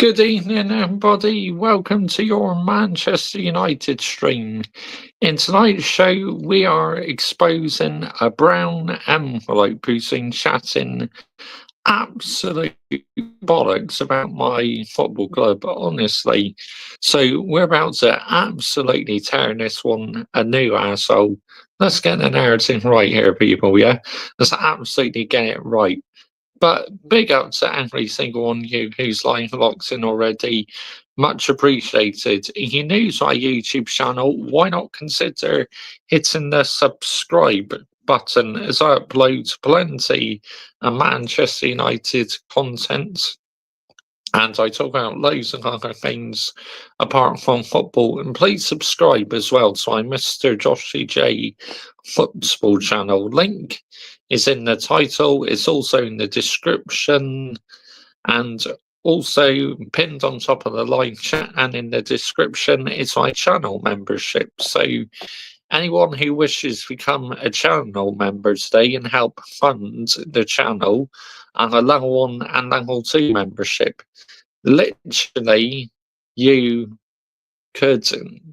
Good evening, everybody. Welcome to your Manchester United stream. In tonight's show, we are exposing a brown envelope who's been chatting absolute bollocks about my football club, honestly. So we're about to absolutely tear this one a new asshole. Let's get the narrative right here, people, yeah? Let's absolutely get it right. But big up to every single one of you who's locked in already. Much appreciated. If you're new to our YouTube channel, why not consider hitting the subscribe button as I upload plenty of Manchester United content. And I talk about loads of other things apart from football. And please subscribe as well to my Mr. Joshy J football channel. Link is in the title, it's also in the description, and also pinned on top of the live chat and in the description is my channel membership. So anyone who wishes to become a channel member today and help fund the channel and a level 1 and level 2 membership, literally you could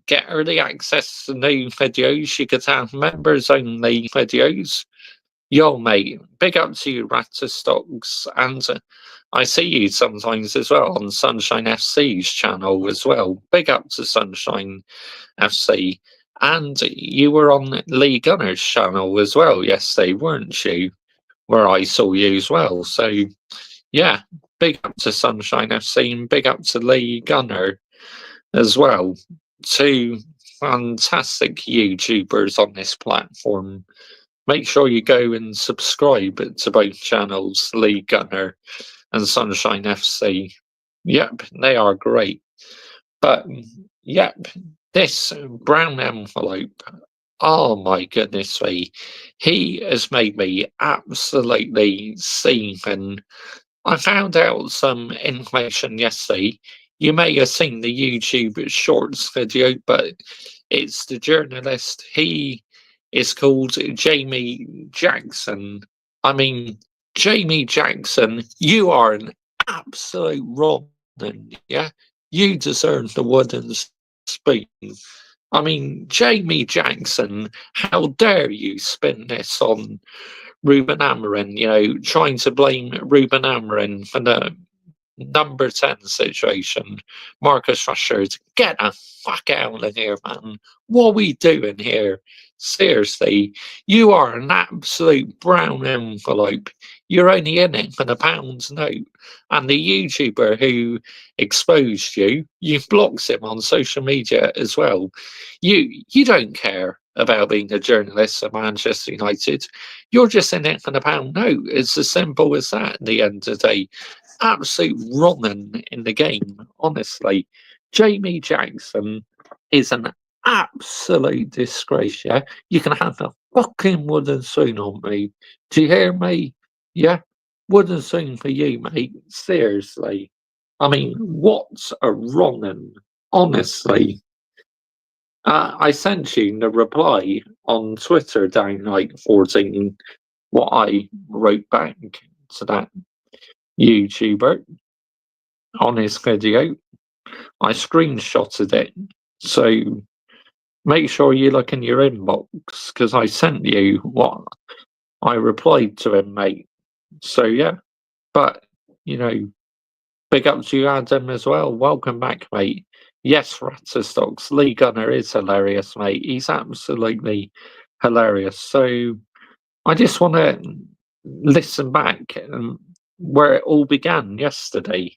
get early access to new videos, you could have members only videos. Yo, mate, big up to you, Ratterstocks, and I see you sometimes as well on Sunshine FC's channel as well. Big up to Sunshine FC. And you were on Lee Gunner's channel as well yesterday, weren't you? Where I saw you as well. So, yeah, big up to Sunshine FC and big up to Lee Gunner as well. Two fantastic YouTubers on this platform. Make sure you go and subscribe to both channels, Lee Gunner and Sunshine FC. Yep, they are great. But, yep, this brown envelope, oh my goodness me, he has made me absolutely seething. I found out some information yesterday. You may have seen the YouTube Shorts video, but it's the journalist. He is called Jamie Jackson. I mean, Jamie Jackson, you are an absolute rotten, yeah? You deserve the wooden spoon. I mean, Jamie Jackson, how dare you spin this on Ruben Amorim, trying to blame Ruben Amorim for the number 10 situation. Marcus Rashford, get the fuck out of here, man. What are we doing here? Seriously, you are an absolute brown envelope. You're only in it for the pounds note. And the YouTuber who exposed you, you've blocked him on social media as well. You don't care about being a journalist at Manchester United. You're just in it for the pound note. It's as simple as that at the end of the day. Absolute rotten in the game, honestly. Jamie Jackson is an absolute disgrace, yeah? You can have the fucking wooden spoon on me. Do you hear me? Yeah? Wooden spoon for you, mate. Seriously. I mean, what's a wrongin'? Honestly. I sent you the reply on Twitter down like 14, what I wrote back to that YouTuber on his video. I screenshotted it. So make sure you look in your inbox because I sent you what I replied to him, mate. So yeah, but big up to you, Adam, as well. Welcome back, mate. Yes, Ratterstocks, Lee Gunner is hilarious, mate. He's absolutely hilarious. So I just want to listen back where it all began yesterday.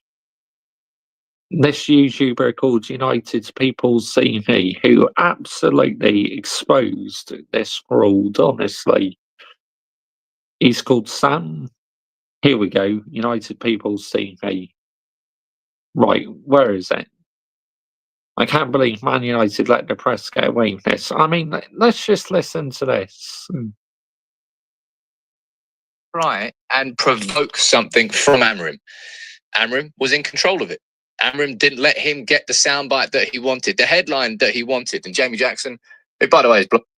This YouTuber called United People's CV, who absolutely exposed this fraud, honestly. He's called Sam. Here we go, United People's CV. Right, where is it? I can't believe Man United let the press get away with this. I mean, let's just listen to this. Right, and provoke something from Amorim. Amorim was in control of it. Amorim didn't let him get the soundbite that he wanted, the headline that he wanted. And Jamie Jackson, who, by the way, is blocked.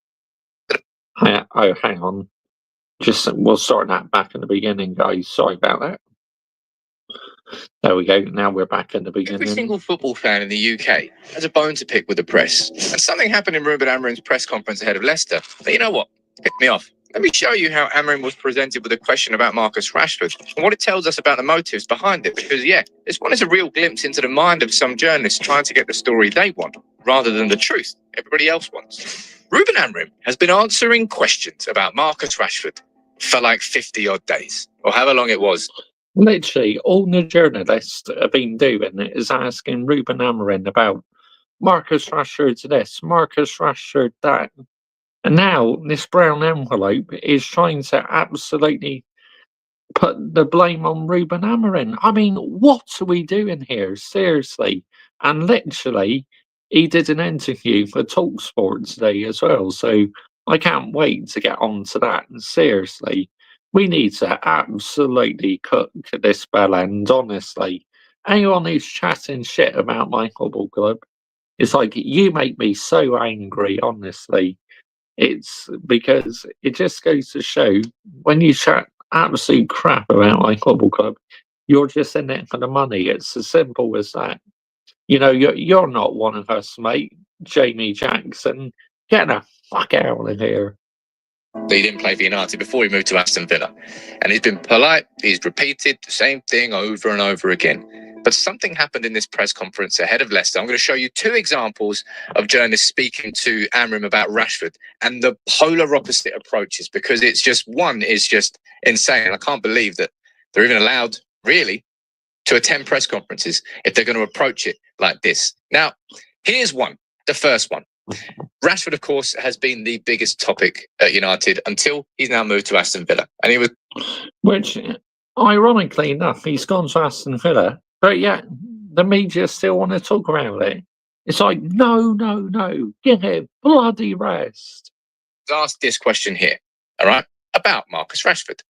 Oh, hang on. We'll start that back in the beginning, guys. Sorry about that. There we go. Now we're back at the Every beginning. single football fan in the UK has a bone to pick with the press. And something happened in Ruben Amorim's press conference ahead of Leicester. But you know what? Pick me off. Let me show you how Amorim was presented with a question about Marcus Rashford and what it tells us about the motives behind it. Because, yeah, this one is a real glimpse into the mind of some journalists trying to get the story they want rather than the truth everybody else wants. Ruben Amorim has been answering questions about Marcus Rashford for like 50 odd days, or however long it was. Literally, all the journalists have been doing is asking Ruben Amorim about Marcus Rashford this, Marcus Rashford that. And now this brown envelope is trying to absolutely put the blame on Ruben Amorim. I mean, what are we doing here? Seriously. And literally, he did an interview for TalkSport today as well. So I can't wait to get on to that. And seriously, we need to absolutely cook this bell end, honestly. Anyone who's chatting shit about my football club, it's like, you make me so angry, honestly. It's because it just goes to show when you chat absolute crap about my football club, you're just in it for the money. It's as simple as that. You know, you're not one of us, mate. Jamie Jackson, get the fuck out of here. He didn't play for United before he moved to Aston Villa. And he's been polite. He's repeated the same thing over and over again. But something happened in this press conference ahead of Leicester. I'm going to show you two examples of journalists speaking to Amorim about Rashford and the polar opposite approaches, because it's just, one is just insane. I can't believe that they're even allowed, really, to attend press conferences if they're going to approach it like this. Now, here's one, the first one. Rashford, of course, has been the biggest topic at United until he's now moved to Aston Villa. And he was... Which, ironically enough, he's gone to Aston Villa, but yet the media still want to talk about it. It's like, no, give it bloody rest. Asked this question here, all right, about Marcus Rashford.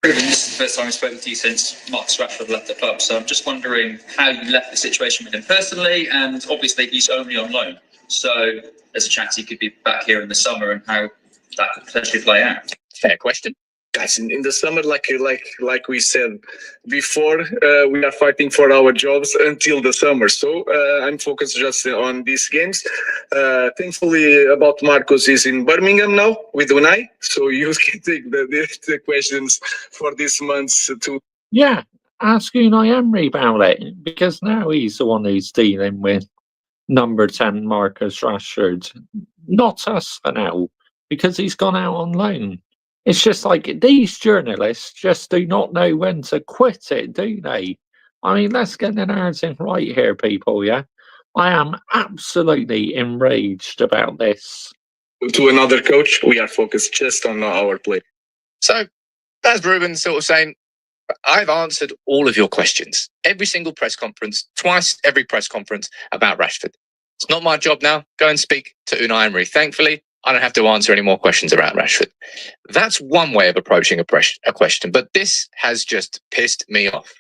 This is the first time I've spoken to you since Marcus Rashford left the club, so I'm just wondering how you left the situation with him personally, and obviously he's only on loan. So there's a chance he could be back here in the summer, and how that could potentially play out. Fair question. Guys, in the summer, like we said before, we are fighting for our jobs until the summer. So I'm focused just on these games. Thankfully, about Marcos is in Birmingham now with Unai, so you can take the questions for this month too. Yeah, ask Unai Emery about it, because now he's the one who's dealing with number 10 Marcus Rashford, not us for now, because he's gone out on loan. It's just like these journalists just do not know when to quit it, do they? I mean, let's get the narrative right here, people, yeah? I am absolutely enraged about this. To another coach, we are focused just on our play. So that's Ruben sort of saying, I've answered all of your questions. Every single press conference, twice every press conference about Rashford. It's not my job now. Go and speak to Unai Emery. Thankfully, I don't have to answer any more questions about Rashford. That's one way of approaching a question, but this has just pissed me off.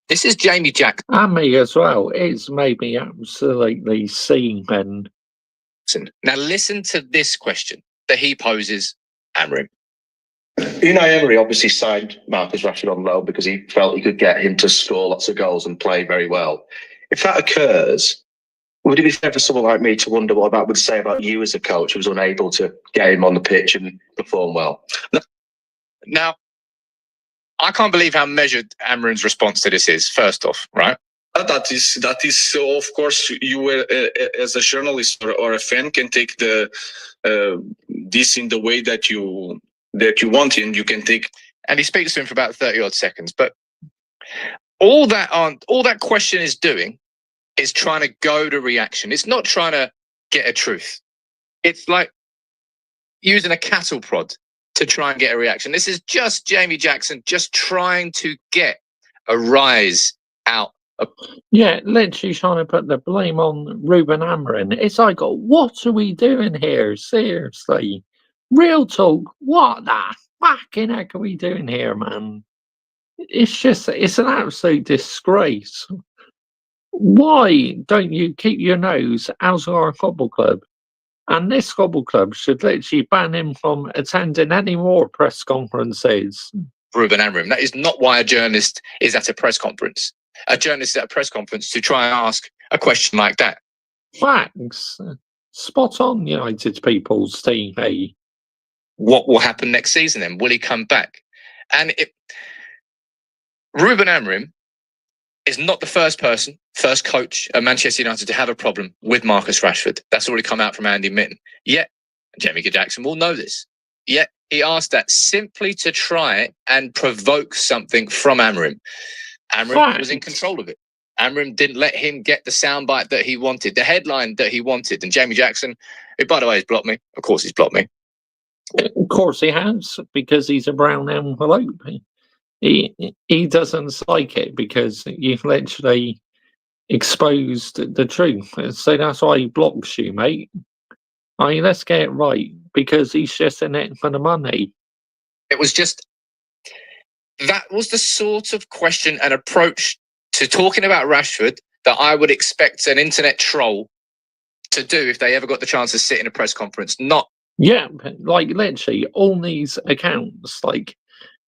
This is Jamie Jackson. And me as well. It's made me absolutely semen. Now listen to this question that he poses Amorim. Unai Emery obviously signed Marcus Rashford on loan because he felt he could get him to score lots of goals and play very well. If that occurs, would it be fair for someone like me to wonder what that would say about you as a coach who was unable to get him on the pitch and perform well? Now, I can't believe how measured Amorim's response to this is, first off, right? That is, of course, you as a journalist or a fan can take this in the way that you want, and you can take. And he speaks to him for about 30 odd seconds, but all that question is doing is trying to goad a reaction. It's not trying to get a truth. It's like using a cattle prod to try and get a reaction. This is just Jamie Jackson just trying to get a rise out. Yeah, literally trying to put the blame on Ruben Amorim. It's like, what are we doing here? Seriously. Real talk, what the fucking heck are we doing here, man? It's an absolute disgrace. Why don't you keep your nose out of our football club? And this football club should literally ban him from attending any more press conferences. Ruben Amorim. That is not why a journalist is at a press conference. a journalist at a press conference to try and ask a question like that. Facts. Spot on, United People's TV. What will happen next season then? Will he come back? And Ruben Amorim is not the first coach at Manchester United to have a problem with Marcus Rashford. That's already come out from Andy Mitten. Yet, Jamie Jackson will know this. Yet, he asked that simply to try and provoke something from Amorim. Amorim was in control of it. Amorim didn't let him get the soundbite that he wanted, the headline that he wanted. And Jamie Jackson, who, by the way, has blocked me. Of course, he's blocked me. Of course he has, because he's a brown envelope. He doesn't like it because you've literally exposed the truth. So that's why he blocks you, mate. I mean, let's get it right, because he's just in it for the money. It was just, that was the sort of question and approach to talking about Rashford that I would expect an internet troll to do if they ever got the chance to sit in a press conference. Yeah, like literally all these accounts, like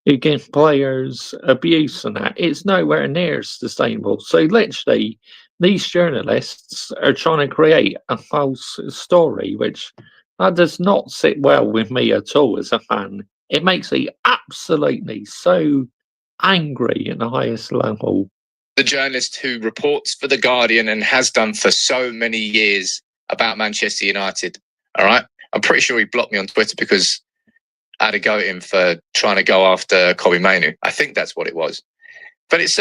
who give players abuse and that, it's nowhere near sustainable. So literally, these journalists are trying to create a false story, which that does not sit well with me at all as a fan. It makes me absolutely so angry at the highest level. The journalist who reports for The Guardian and has done for so many years about Manchester United, all right? I'm pretty sure he blocked me on Twitter because I had a go at him for trying to go after Kobbie Mainoo. I think that's what it was. But it's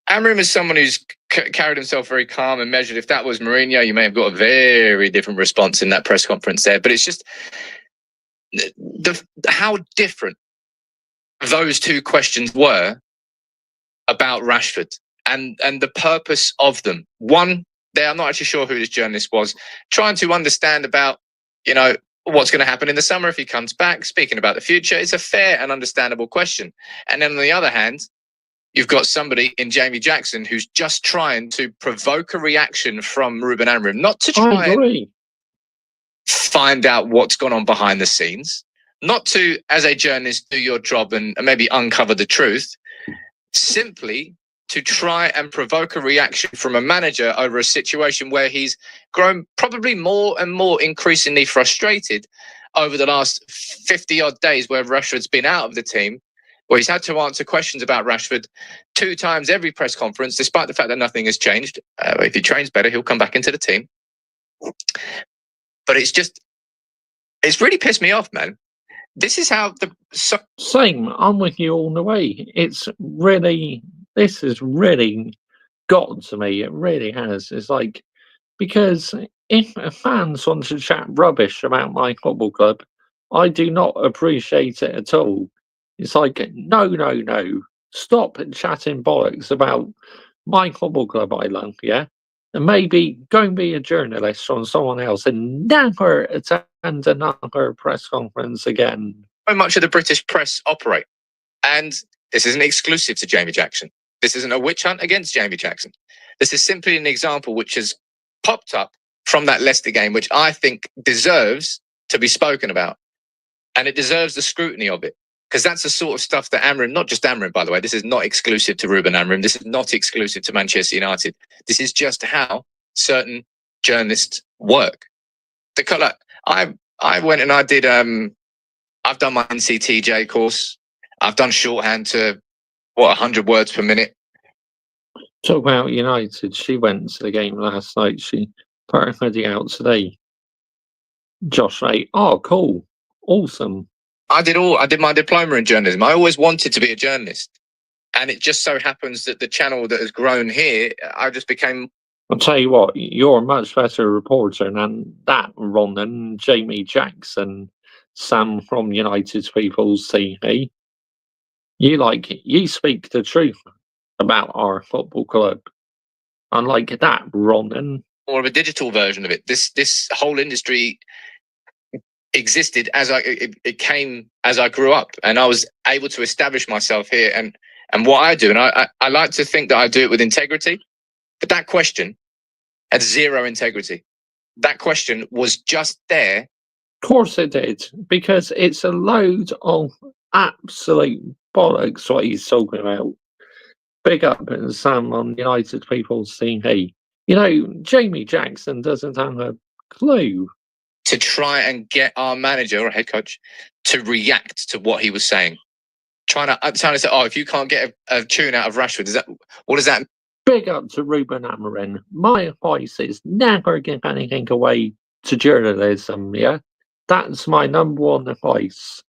Amorim is someone who's carried himself very calm and measured. If that was Mourinho, you may have got a very different response in that press conference there. But it's just how different those two questions were about Rashford and the purpose of them. One, I'm not actually sure who this journalist was, trying to understand about, what's going to happen in the summer if he comes back, speaking about the future. It's a fair and understandable question. And then on the other hand, you've got somebody in Jamie Jackson who's just trying to provoke a reaction from Ruben Amorim, not to try and find out what's gone on behind the scenes, not to, as a journalist, do your job and maybe uncover the truth, simply to try and provoke a reaction from a manager over a situation where he's grown probably more and more increasingly frustrated over the last 50 odd days where Rashford's been out of the team, where he's had to answer questions about Rashford 2 times every press conference, despite the fact that nothing has changed. If he trains better, he'll come back into the team. But it's really pissed me off, man. This is how Same, I'm with you all the way. This has really gotten to me. It really has. It's like, because if fans want to chat rubbish about my football club, I do not appreciate it at all. It's like, no. Stop chatting bollocks about my football club I love, yeah? And maybe go and be a journalist on someone else and never attend another press conference again. So much of the British press operate. And this isn't exclusive to Jamie Jackson. This isn't a witch hunt against Jamie Jackson. This is simply an example which has popped up from that Leicester game, which I think deserves to be spoken about. And it deserves the scrutiny of it. Because that's the sort of stuff that Amorim, not just Amorim, by the way, this is not exclusive to Ruben Amorim. This is not exclusive to Manchester United. This is just how certain journalists work. I went and I did, I've done my NCTJ course. I've done shorthand to, 100 words per minute. Talk about United. She went to the game last night. She put her hoodie out today. Josh Ray. Oh, cool. Awesome. I did my diploma in journalism. I always wanted to be a journalist. And it just so happens that the channel that has grown here, I just became... I'll tell you what, you're a much better reporter than that, Ron, and Jamie Jackson, Sam from United People's TV. You speak the truth about our football club. Unlike that, Ron. And more of a digital version of it. This whole industry existed it came as I grew up, and I was able to establish myself here and what I do. And I like to think that I do it with integrity. But that question had zero integrity. That question was just there. Of course it did, because it's a load of absolute bollocks what he's talking about. big up Sam on United People's TV. You know, Jamie Jackson doesn't have a clue. To try and get our manager or head coach to react to what he was saying. Trying to say, oh, if you can't get a tune out of Rashford, what does that mean? Big up to Ruben Amorim. My advice is never give anything away to journalism, yeah? That's my number one advice.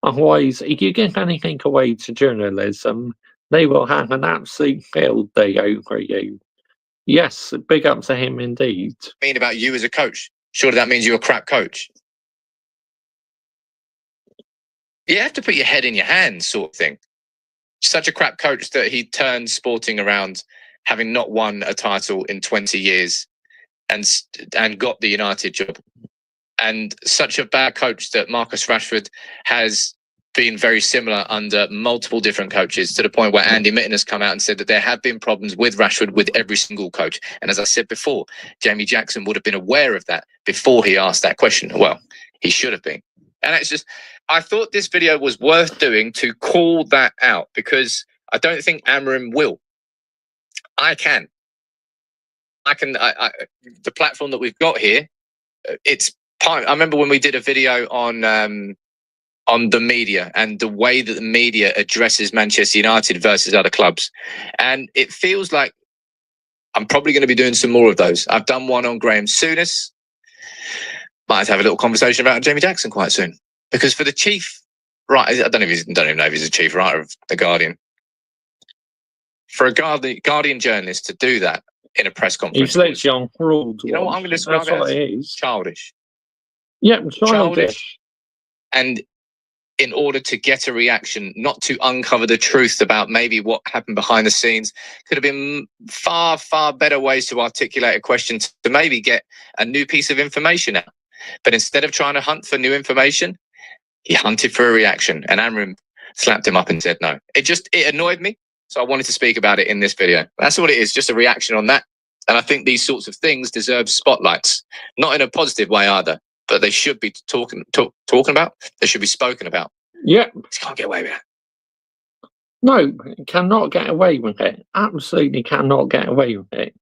Otherwise, if you give anything away to journalism, they will have an absolute field day over you. Yes, big up to him indeed. Mean about you as a coach? Surely that means you're a crap coach. You have to put your head in your hands, sort of thing. Such a crap coach that he turned Sporting around, having not won a title in 20 years, and got the United job. And such a bad coach that Marcus Rashford has been very similar under multiple different coaches, to the point where Andy Mitten has come out and said that there have been problems with Rashford with every single coach. And as I said before, Jamie Jackson would have been aware of that before he asked that question. Well, he should have been. And it's just, I thought this video was worth doing to call that out, because I don't think Amorim will. I can. The platform that we've got here, it's I remember when we did a video on the media and the way that the media addresses Manchester United versus other clubs. And it feels like I'm probably going to be doing some more of those. I've done one on Graham Souness. Might have a little conversation about Jamie Jackson quite soon. Because for the chief, right, I don't even know if he's a chief writer of The Guardian. For a Guardian journalist to do that in a press conference. He's literally on fraud. You know what I'm going to describe That's what it it as? is. Childish. Yeah, childish. And in order to get a reaction, not to uncover the truth about maybe what happened behind the scenes, could have been far, far better ways to articulate a question to maybe get a new piece of information out. But instead of trying to hunt for new information, he hunted for a reaction, and Amorim slapped him up and said no. It annoyed me, so I wanted to speak about it in this video. That's what it is, just a reaction on that. And I think these sorts of things deserve spotlights, not in a positive way either, but they should be talking about. They should be spoken about. Yeah. You can't get away with that. No, cannot get away with it. Absolutely cannot get away with it.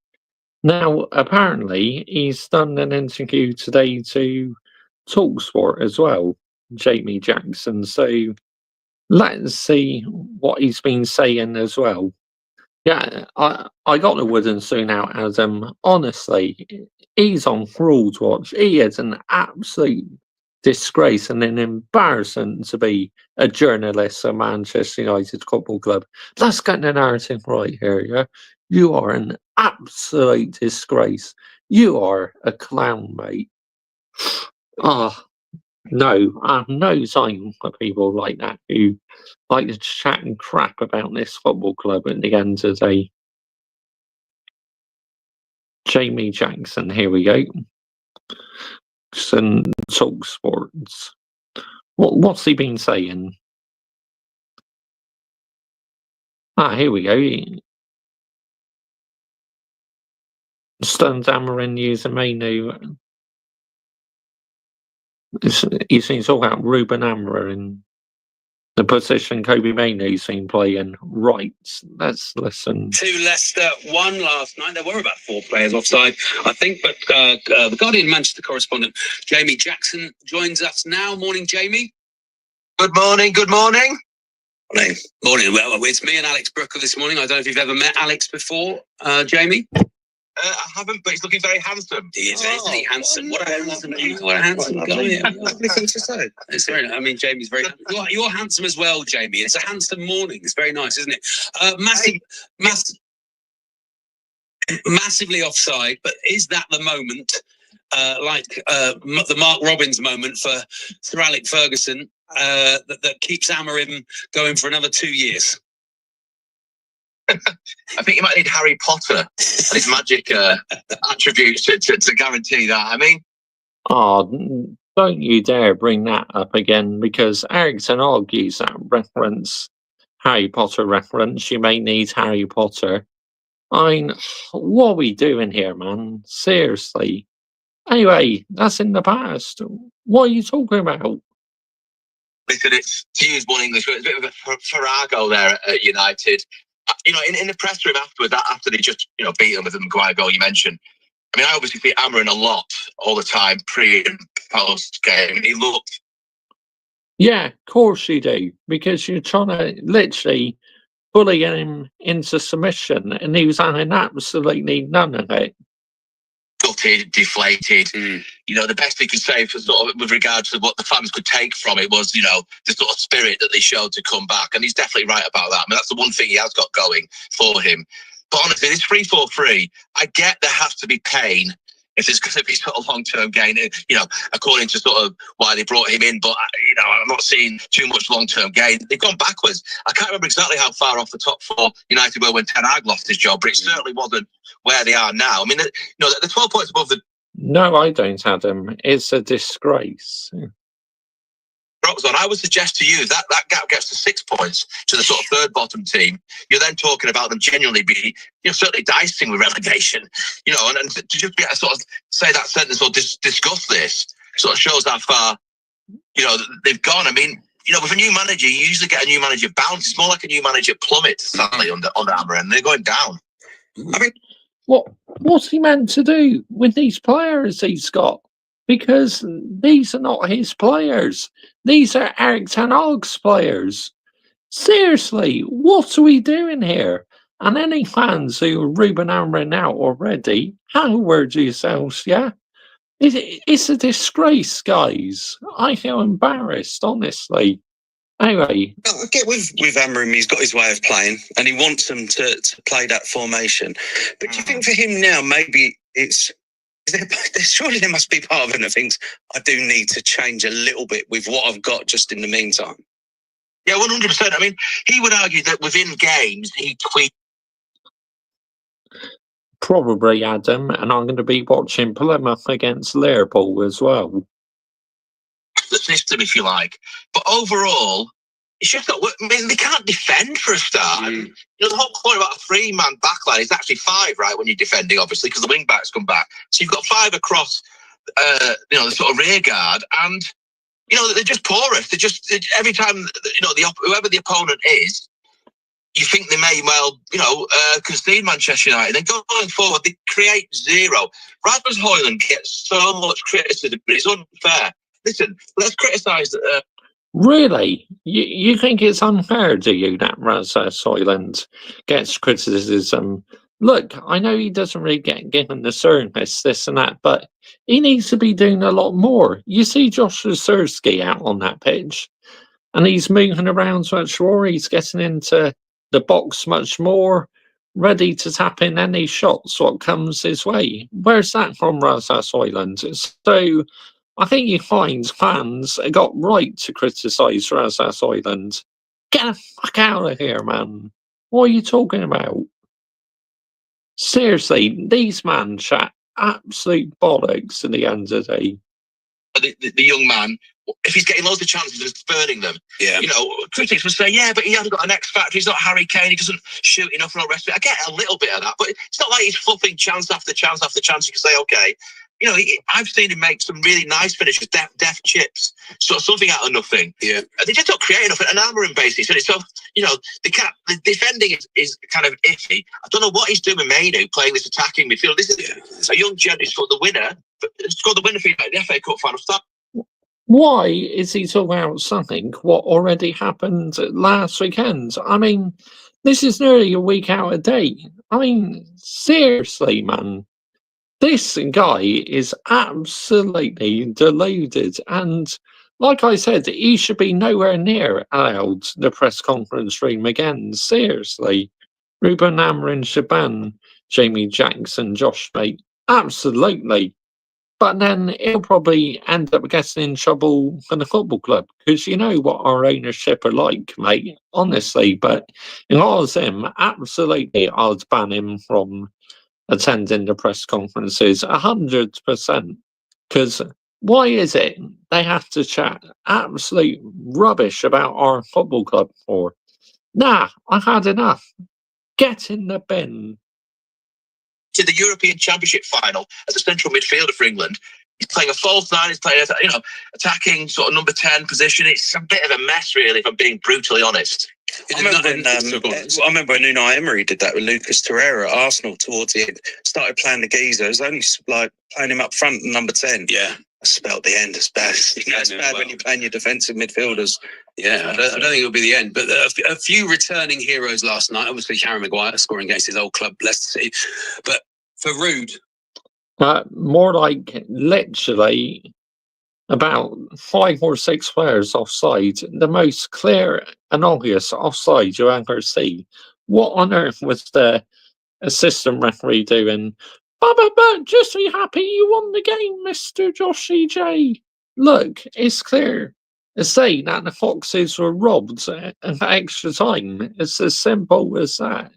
Now, apparently, he's done an interview today to TalkSport as well, Jamie Jackson. So let's see what he's been saying as well. Yeah, I got the wooden spoon out, Adam. Honestly, he's on fraud watch. He is an absolute disgrace and an embarrassment to be a journalist at Manchester United Football Club. Let's get the narrative right here, yeah? You are an absolute disgrace. You are a clown, mate. No, I have no time for people like that who like to chat and crap about this football club at the end of the day. Jamie Jackson, here we go. Some Talk Sports. What's he been saying? Here we go. Stuns Amorim using Mainu. He's been talking about Ruben Amorim and the position Kobe Mainoo's been playing. Right, let's listen. 2 Leicester, 1 last night. There were about 4 players offside, I think, but the Guardian Manchester correspondent Jamie Jackson joins us now. Morning, Jamie. Good morning, good morning. Morning. Well, it's me and Alex Brooker this morning. I don't know if you've ever met Alex before, Jamie. I haven't, but he's looking very handsome. He is very handsome. What a handsome guy. Lovely thing to say. It's very nice. I mean, Jamie's very. You're handsome as well, Jamie. It's a handsome morning. It's very nice, isn't it? Massively offside. But is that the moment, the Mark Robins moment for Sir Alex Ferguson, that keeps Amorim going for another 2 years? I think you might need Harry Potter and his magic attributes to guarantee that. I mean, don't you dare bring that up again, because Ericsson argues that reference, Harry Potter reference, you may need Harry Potter. I mean, what are we doing here, man? Seriously. Anyway, that's in the past. What are you talking about? listen, it's to use one English word, it's a bit of a farrago there at United. you know, in the press room afterwards, after they just, you know, beat him with the Maguire goal you mentioned. I mean, I obviously see Amarin a lot, all the time, pre and post game. He looked. Yeah, of course you do, because you're trying to literally bully him into submission, and he was having absolutely none of it. Gutted, deflated. You know, the best they could say for sort of with regards to what the fans could take from it was, you know, the sort of spirit that they showed to come back. And he's definitely right about that. I mean, that's the one thing he has got going for him. But honestly, this 3-4-3, I get there has to be pain if there's going to be sort of long-term gain, you know, according to sort of why they brought him in. But, you know, I'm not seeing too much long-term gain. They've gone backwards. I can't remember exactly how far off the top four United were when Ten Hag lost his job, but it certainly wasn't where they are now. I mean, you know, they're 12 points above the... No, I don't, Adam. It's a disgrace. On. I would suggest to you that gap gets to 6 points to the sort of third bottom team. You're then talking about them genuinely be, you know, certainly dicing with relegation, you know, and to just be able to sort of say that sentence or discuss this sort of shows how far, you know, they've gone. I mean, you know, with a new manager, you usually get a new manager bounce. It's more like a new manager plummet, sadly, under Amarin. They're going down. I mean, what's he meant to do with these players he's got? Because these are not his players. These are Erik ten Hag's players. Seriously, what are we doing here? And any fans who are Ruben Amorim out already, have a word to yourselves, yeah? It's a disgrace, guys. I feel embarrassed, honestly. Anyway. I get with Amorim, he's got his way of playing, and he wants them to play that formation. But do you think for him now, maybe surely there must be part of him that thinks, I do need to change a little bit with what I've got just in the meantime? Yeah, 100%. I mean, he would argue that within games, he tweaked. Probably, Adam, and I'm going to be watching Plymouth against Liverpool as well. The system, if you like. But overall, it's just not. I mean, they can't defend for a start. You know, the whole point about a 3-man backline is actually 5, right? When you're defending, obviously, because the wing backs come back. So you've got 5 across, you know, the sort of rear guard, and you know they're just porous. Every time, you know, whoever the opponent is, you think they may well, you know, concede Manchester United. Then going forward, they create zero. Rasmus Højlund gets so much criticism, but it's unfair. Listen, let's criticise. Really? You think it's unfair, do you, that Rasmus Højlund gets criticism? Look, I know he doesn't really get given the service, this and that, but he needs to be doing a lot more. You see Josh Zurski out on that pitch, and he's moving around much more. He's getting into the box much more, ready to tap in any shots what comes his way. Where's that from Rasmus Højlund? So I think you find fans got right to criticise Rasmus Højlund. Get the fuck out of here, man. What are you talking about? Seriously, these men chat absolute bollocks in the end of the day. The young man, if he's getting loads of chances of burning them, yeah. You know, critics would say, yeah, but he hasn't got an X factor. He's not Harry Kane. He doesn't shoot enough and all the rest of it. I get a little bit of that, but it's not like he's fluffing chance after chance after chance. You can say, okay, you know, I've seen him make some really nice finishes, deft chips, sort of something out of nothing. Yeah, they just don't create enough. And Amorim basically said it. So, you know, the defending is kind of iffy. I don't know what he's doing with Mainu playing this attacking midfield. This is a young gent who scored the winner. Scored the winner for the FA Cup final. Stop. Why is he talking about something what already happened last weekend? I mean, this is nearly a week out of date. I mean, seriously, man. This guy is absolutely deluded. And like I said, he should be nowhere near allowed the press conference room again. Seriously. Ruben Amorim should ban Jamie Jackson, Josh Mate. Absolutely. But then he'll probably end up getting in trouble for the football club, because you know what our ownership are like, mate, honestly. But if I was him, absolutely, I'd ban him from attending the press conferences 100%. Because why is it they have to chat absolute rubbish about our football club for? Nah, I've had enough. Get in the bin. To the European Championship final as a central midfielder for England. He's playing a false 9. He's playing, you know, attacking sort of number 10 position. It's a bit of a mess, really, if I'm being brutally honest. I remember when Unai Emery did that with Lucas Torreira at Arsenal towards the end. Started playing the geezer. It was only like playing him up front, number 10. Yeah. I spelt the end as bad. It's bad when you're playing your defensive midfielders. Yeah, I don't think it'll be the end. But a few returning heroes last night. Obviously, Harry Maguire scoring against his old club, Leicester City. But for Rude, more like literally about 5 or 6 players offside. The most clear and obvious offside you ever see. What on earth was the assistant referee doing? But just be happy you won the game, Mr. Joshy J. Look, it's clear. It's saying that the Foxes were robbed at extra time. It's as simple as that.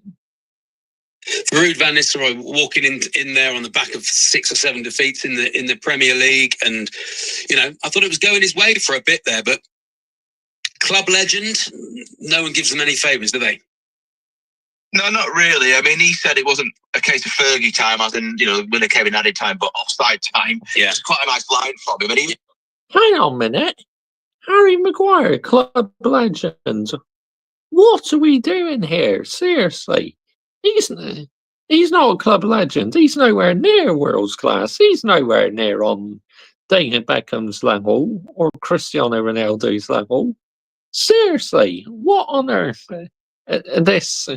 Ruud van Nistelrooy walking in there on the back of 6 or 7 defeats in the Premier League, and I thought it was going his way for a bit there, but club legend, no one gives them any favours, do they? No, not really. I mean, he said it wasn't a case of Fergie time, as in, when it came in added time, but offside time. Yeah. It's quite a nice line from him. And Hang on a minute. Harry Maguire, club legend. What are we doing here? Seriously. He's not a club legend. He's nowhere near world class. He's nowhere near on David Beckham's level or Cristiano Ronaldo's level. Seriously, what on earth this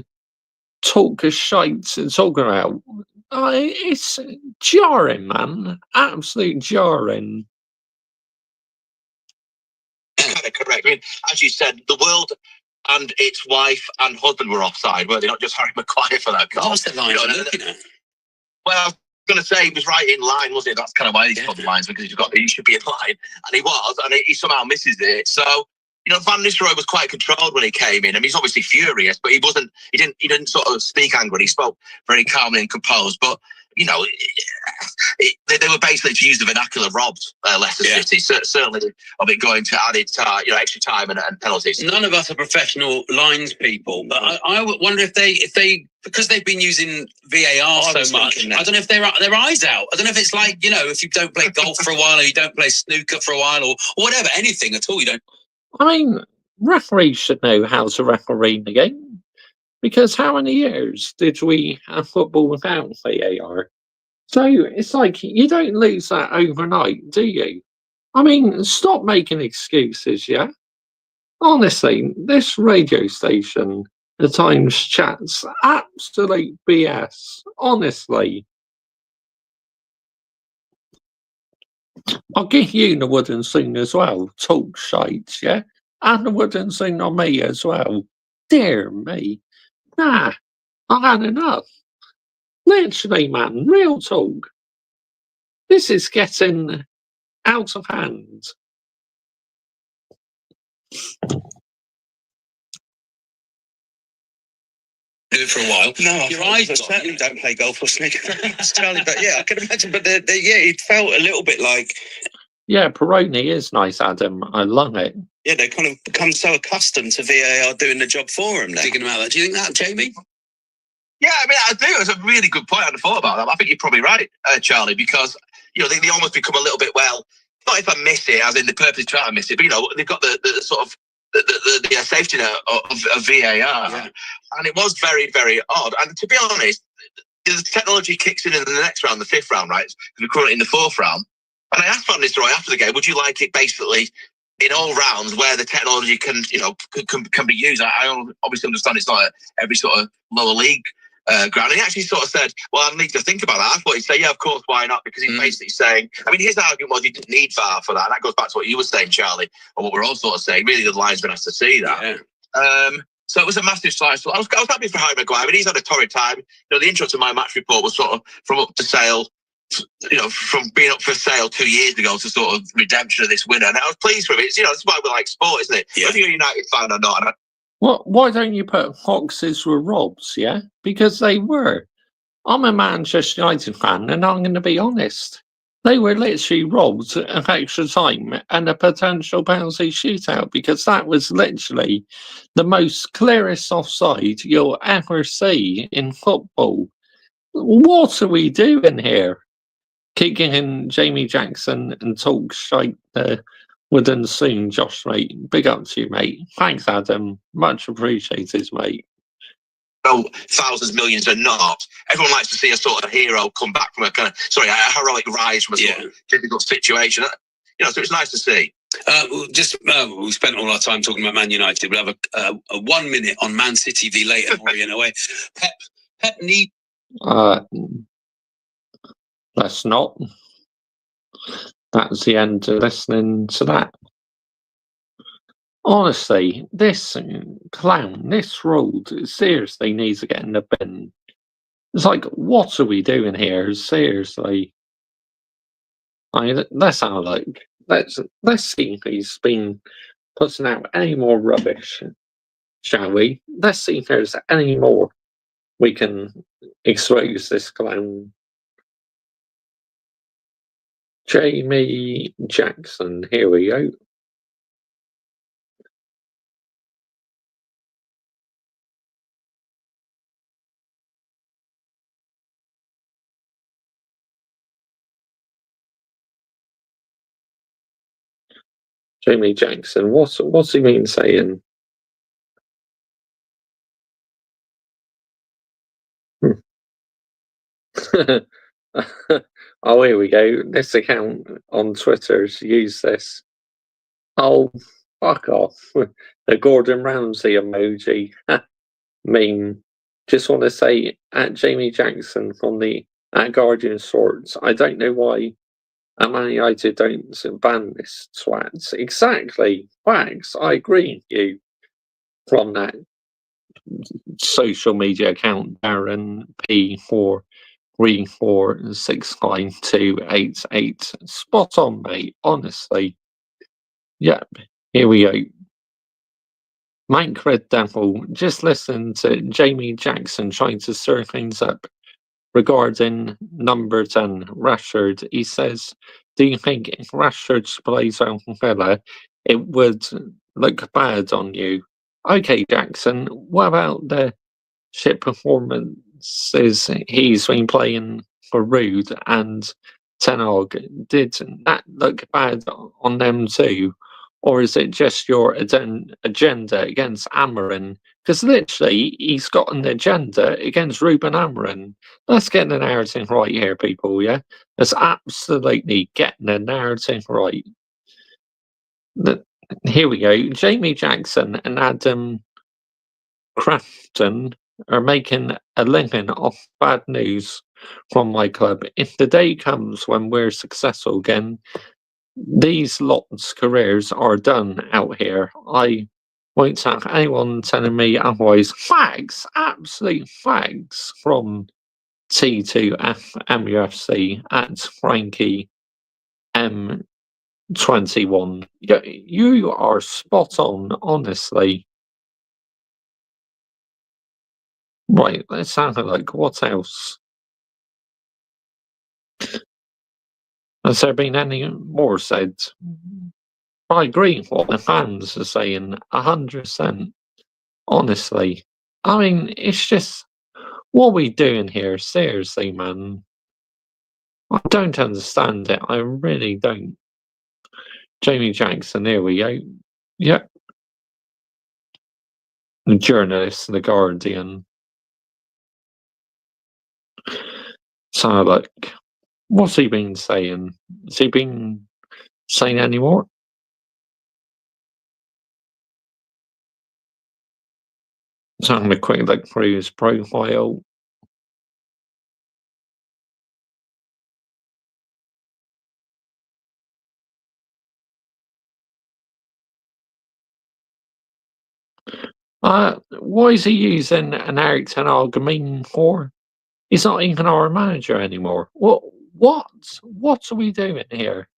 talk of shite talking about? It's jarring, man. Absolute jarring. kind of correct. I mean, as you said, the world and its wife and husband were offside, were they? Not just Harry Maguire for that goal. What's the line you're looking at? Well, I was going to say he was right in line, wasn't it? That's kind of why he's called the lines, because he should be in line, and he was, and he somehow misses it. So, Van Nistelrooy was quite controlled when he came in. I mean, he's obviously furious, but he didn't sort of speak angrily. He spoke very calmly and composed. But they were basically, to use the vernacular, robbed Leicester City. Certainly of it going to added extra time and penalties. None of us are professional lines people, but I wonder if they because they've been using VAR so much. I don't know if their eyes out. I don't know if it's like if you don't play golf for a while, or you don't play snooker for a while, or whatever, anything at all. You don't. I mean, referees should know how to referee the game. Because how many years did we have football without VAR? So it's like, you don't lose that overnight, do you? I mean, stop making excuses, yeah? Honestly, this radio station at times chats absolute BS. Honestly. I'll give you the wooden thing as well. Talk shite, yeah? And the wooden thing on me as well. Dear me. Nah, I've had enough. Literally, man, real talk. This is getting out of hand. Do it for a while. No, Your I eyes certainly don't play golf or snooker, Charlie. But yeah, I can imagine. But it felt a little bit like. Yeah, Peroni is nice, Adam. I love it. Yeah, they kind of become so accustomed to VAR doing the job for them now. Thinking about that. Do you think that, Jamie? Yeah, I mean, I do. It's a really good point. I hadn't thought about that. I think you're probably right, Charlie, because they almost become a little bit, well, not if I miss it, as in they purposely try to miss it, but they've got the sort of the safety net of VAR, and it was very, very odd. And to be honest, the technology kicks in the next round, the 5th round, right? We're currently in the 4th round. And I asked Van Nistelrooy after the game, would you like it basically in all rounds where the technology can be used? I obviously understand it's not every sort of lower league ground. And he actually sort of said, well, I need to think about that. I thought he'd say, yeah, of course, why not? Because he's basically saying, I mean, his argument was he didn't need VAR for that. And that goes back to what you were saying, Charlie, or what we're all sort of saying. Really, the linesman has to see that. Yeah. So it was a massive slice. So I was happy for Harry Maguire. I mean, he's had a torrid time. The intro to my match report was sort of from up to sale, from being up for sale 2 years ago to sort of redemption of this winner. And I was pleased with it. It's why we like sport, isn't it? Yeah. Whether you're a United fan or not. Well, why don't you put Foxes were robs, yeah? Because they were. I'm a Manchester United fan, and I'm going to be honest. They were literally robbed of extra time and a potential penalty shootout, because that was literally the most clearest offside you'll ever see in football. What are we doing here? Kicking in Jamie Jackson and talk shite within soon, Josh, mate. Big up to you, mate. Thanks, Adam. Much appreciated, mate. No, thousands, millions are not. Everyone likes to see a sort of hero come back from a heroic rise from a sort of difficult situation. You know, so it's nice to see. We spent all our time talking about Man United. We'll have a 1 minute on Man City v Leighton Orient away. Pep need. Let's not. That's the end of listening to that. Honestly, this clown, this road, seriously needs to get in the bin. It's like, what are we doing here? Seriously. Let's have a look. Let's see if he's been putting out any more rubbish, shall we? Let's see if there's any more we can expose this clown. Jamie Jackson, here we go. Jamie Jackson, what's he been saying? Oh, here we go. This account on Twitter's used this. Oh, fuck off. The Gordon Ramsay emoji. Meme. Just want to say, at Jamie Jackson from the at Guardian Sorts, I don't know why Man United don't ban this twat. Exactly. Facts. I agree with you. From that social media account, Darren P434652888. Spot on, mate. Honestly. Yep. Here we go. Mike Red Devil, just listen to Jamie Jackson trying to stir things up regarding number 10, Rashford. He says, do you think if Rashford plays on Villa, it would look bad on you? Okay, Jackson, what about the shit performances he's been playing for Rude and Ten Hag? Did that look bad on them too? Or is it just your agenda against Amorim? Because literally, he's got an agenda against Ruben Amorim. Let's get the narrative right here, people, yeah? Let's absolutely get the narrative right. Here we go. Jamie Jackson and Adam Crafton are making a living off bad news from my club. If the day comes when we're successful again, these lots' careers are done out here. I won't have anyone telling me otherwise. Fags, absolute fags from T2F MUFC at Frankie M21. You are spot on, honestly. Right, let's have a look. What else? Has there been any more said? I agree with what the fans are saying, 100%. Honestly. I mean, it's just, what are we doing here? Seriously, man. I don't understand it. I really don't. Jamie Jackson, here we go. Yep. The journalist, The Guardian. So, look. What's he been saying? Has he been saying any more? So I'm having a quick look through his profile. Why is he using an Eric Ten Hag meme for? He's not even our manager anymore. What are we doing here?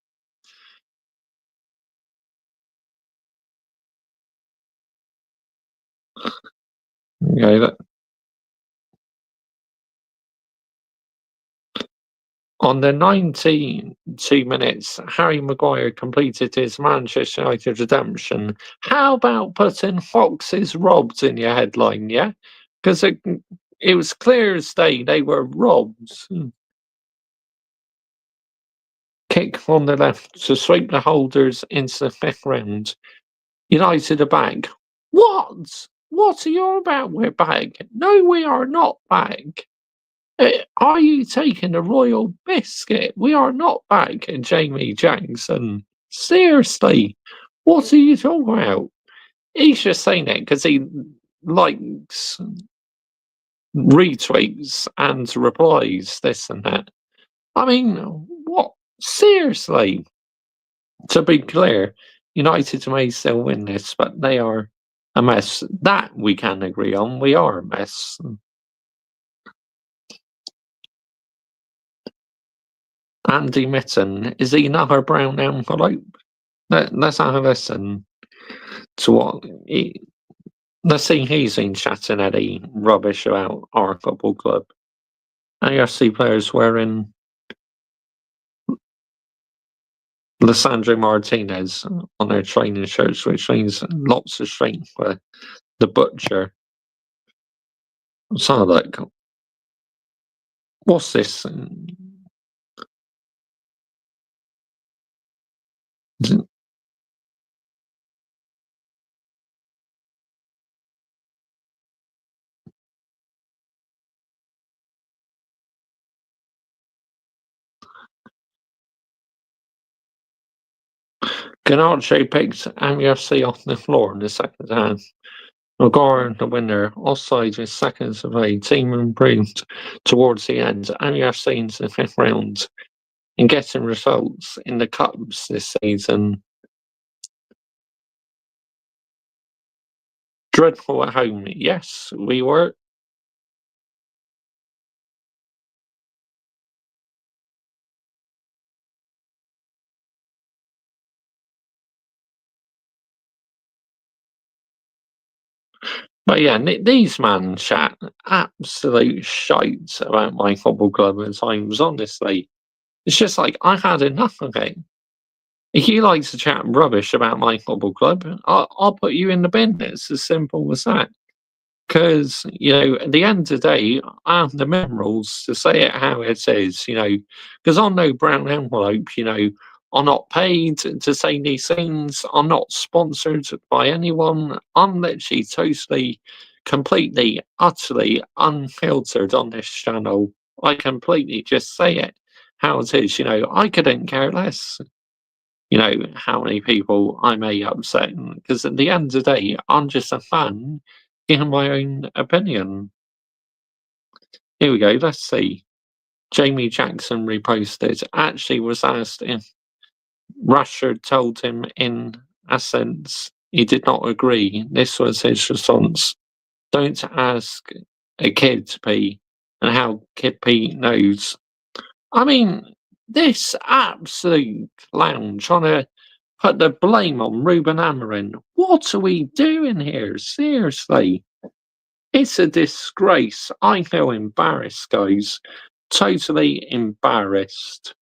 Okay, on the 92 minutes, Harry Maguire completed his Manchester United redemption. How about putting Foxes robbed in your headline, yeah? Because it was clear as day they were robbed. kick on the left to sweep the holders into the fifth round. United are back. What? What are you on about? We're back. No, we are not back. Are you taking the royal biscuit? We are not back. And Jamie Jackson. Seriously, what are you talking about? He's just saying it because he likes, retweets and replies, this and that. I mean, what? Seriously. To be clear, United may still win this, but they are a mess. That we can agree on. We are a mess. Andy Mitten, is he another brown envelope? Let's have a listen to what he. Let's see, he's been chatting any rubbish about our football club. AFC players wearing Lissandro Martinez on their training shirts, which means lots of strength for the butcher. So look, what's this? Ganache picked MUFC off the floor in the second half. Maguire, the winner, offside with seconds of play. Team improved towards the end. MUFC into the fifth round and getting results in the cups this season. Dreadful at home. Yes, we were. But yeah, these man chat absolute shite about my football club at times, honestly. It's just like, I had enough of it. If you like to chat rubbish about my football club, I'll put you in the bin. It's as simple as that. Because, at the end of the day, I have the minerals to say it how it is, because I'm no brown envelope, I'm not paid to say these things. I'm not sponsored by anyone. I'm literally totally, completely, utterly unfiltered on this channel. I completely just say it how it is, I couldn't care less, how many people I may upset, because at the end of the day, I'm just a fan giving my own opinion. Here we go, let's see. Jamie Jackson reposted, actually was asked if Rashford told him in essence he did not agree. This was his response. Don't ask a kid P and how Kid P knows. I mean, this absolute clown trying to put the blame on Ruben Amorim. What are we doing here? Seriously. It's a disgrace. I feel embarrassed, guys. Totally embarrassed.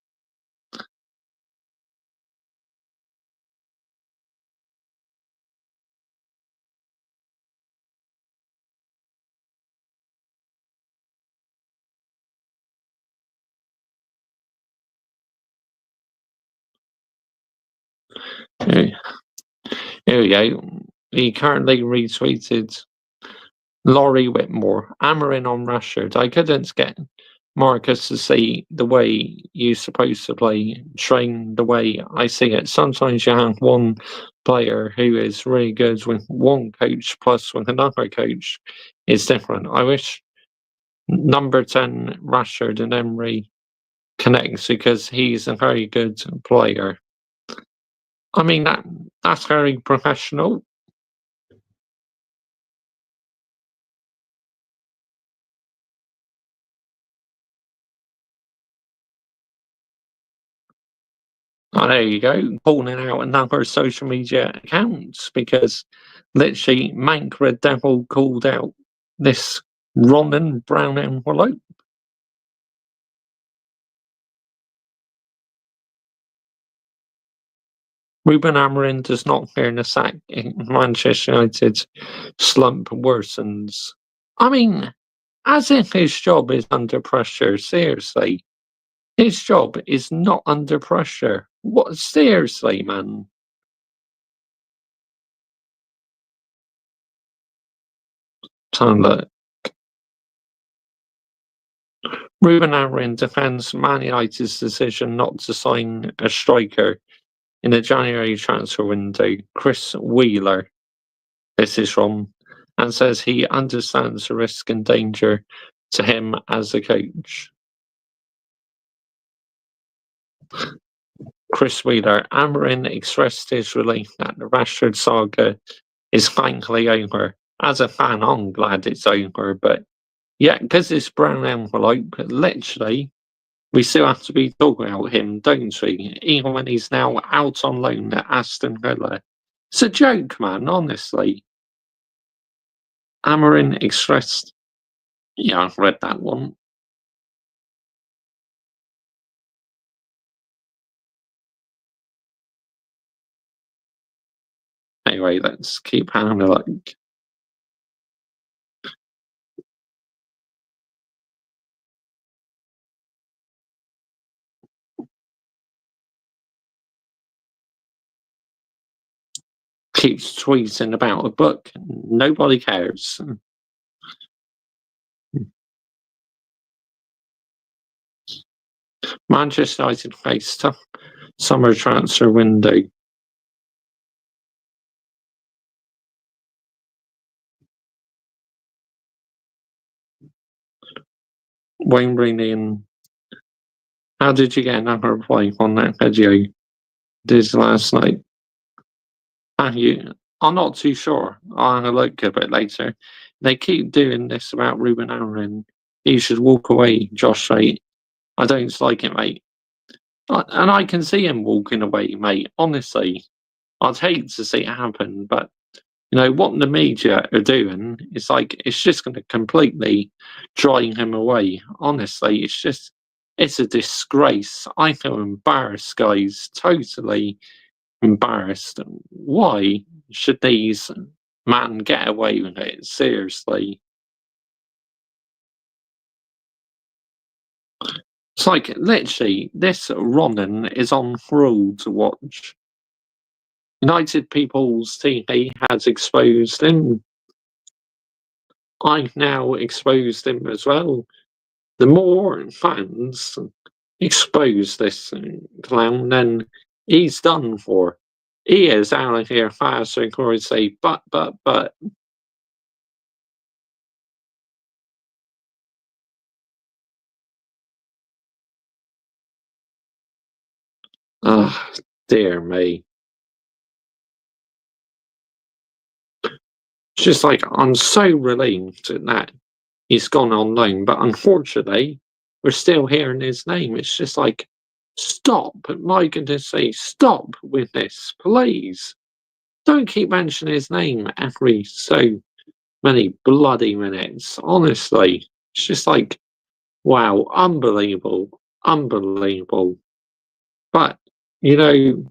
Here we go. He currently retweeted Laurie Whitmore, Amorim on Rashford. I couldn't get Marcus to see the way you're supposed to play, train the way I see it. Sometimes you have one player who is really good with one coach, plus with another coach, it's different. I wish number 10 Rashford and Emery connects because he's a very good player. I mean, that's very professional. Oh, there you go, calling out another social media accounts because literally Mank Red Devil called out this Ronan brown envelope. Ruben Amorim does not fear the sack in Manchester United slump worsens. I mean, as if his job is under pressure, seriously. His job is not under pressure. What? Seriously, man. Time look. Ruben Amorim defends Man United's decision not to sign a striker in the January transfer window. Chris Wheeler, this is from, and says he understands the risk and danger to him as a coach. Chris Wheeler, Amorim expressed his relief that the Rashford saga is finally over. As a fan, I'm glad it's over, but yeah, because it's brown envelope, literally, we still have to be talking about him, don't we? Even when he's now out on loan at Aston Villa. It's a joke, man, honestly. Amorim expressed. Yeah, I've read that one. Anyway, let's keep having a look. Keeps tweeting about a book. Nobody cares. Manchester United face tough summer transfer window. Wayne Rooney and how did you get another reply on that video? This last night. I'm not too sure. I'll have a look a bit later. They keep doing this about Ruben Amorim. He should walk away, Josh, mate. I don't like it, mate. And I can see him walking away, mate. Honestly, I'd hate to see it happen, but you know what the media are doing is like it's just going to completely drive him away. Honestly, it's a disgrace. I feel embarrassed, guys. Totally embarrassed. Why should these men get away with it? Seriously. It's like literally this Ronan is on cruel to watch. United People's TV has exposed him. I've now exposed him as well. The more fans expose this clown, then he's done for. He is out of here fast and going to say, but. Ah, dear me. It's just like, I'm so relieved that he's gone on loan, but unfortunately, we're still hearing his name. It's just like, stop. My goodness sake, stop with this, please. Don't keep mentioning his name every so many bloody minutes. Honestly, it's just like, wow, unbelievable, unbelievable. But, you know,